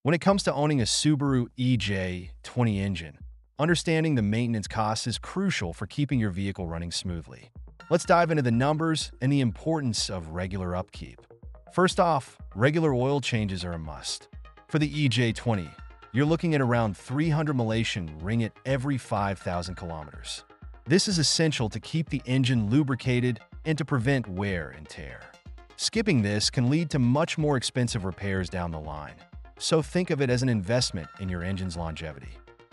When it comes to owning a Subaru EJ20 engine, understanding the maintenance costs is crucial for keeping your vehicle running smoothly. Let's dive into the numbers and the importance of regular upkeep. First off, regular oil changes are a must. For the EJ20, you're looking at around 300 Malaysian ringgit every 5,000 kilometers. This is essential to keep the engine lubricated and to prevent wear and tear. Skipping this can lead to much more expensive repairs down the line, so think of it as an investment in your engine's longevity.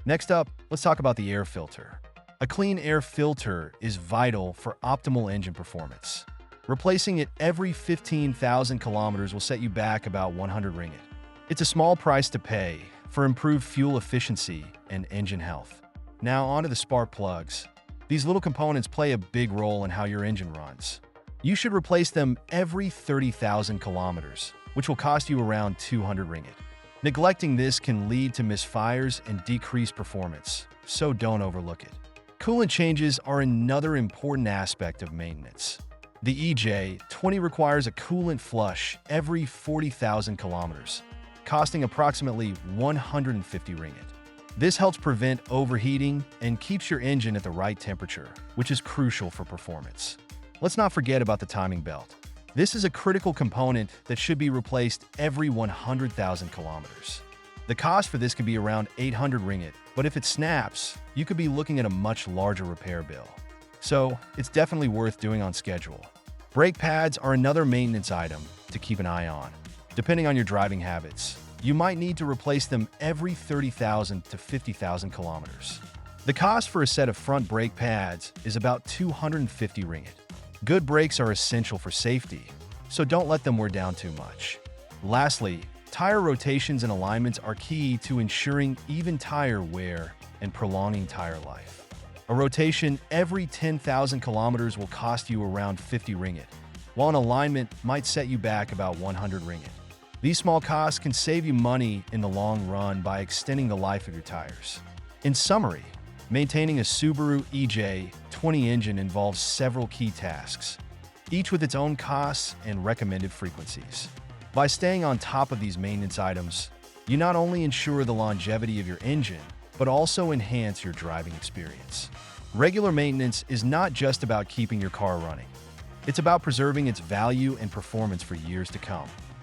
Next up, let's talk about the air filter. A clean air filter is vital for optimal engine performance. Replacing it every 15,000 kilometers will set you back about 100 ringgit. It's a small price to pay for improved fuel efficiency and engine health. Now onto the spark plugs. These little components play a big role in how your engine runs. You should replace them every 30,000 kilometers, which will cost you around 200 ringgit. Neglecting this can lead to misfires and decreased performance, so don't overlook it. Coolant changes are another important aspect of maintenance. The EJ20 requires a coolant flush every 40,000 kilometers, costing approximately 150 ringgit. This helps prevent overheating and keeps your engine at the right temperature, which is crucial for performance. Let's not forget about the timing belt. This is a critical component that should be replaced every 100,000 kilometers. The cost for this can be around 800 ringgit, but if it snaps, you could be looking at a much larger repair bill. So, it's definitely worth doing on schedule. Brake pads are another maintenance item to keep an eye on. Depending on your driving habits, you might need to replace them every 30,000 to 50,000 kilometers. The cost for a set of front brake pads is about 250 ringgit. Good brakes are essential for safety, so don't let them wear down too much. Lastly, tire rotations and alignments are key to ensuring even tire wear and prolonging tire life. A rotation every 10,000 kilometers will cost you around 50 ringgit, while an alignment might set you back about 100 ringgit. These small costs can save you money in the long run by extending the life of your tires. In summary, maintaining a Subaru EJ20 engine involves several key tasks, each with its own costs and recommended frequencies. By staying on top of these maintenance items, you not only ensure the longevity of your engine, but also enhance your driving experience. Regular maintenance is not just about keeping your car running. It's about preserving its value and performance for years to come.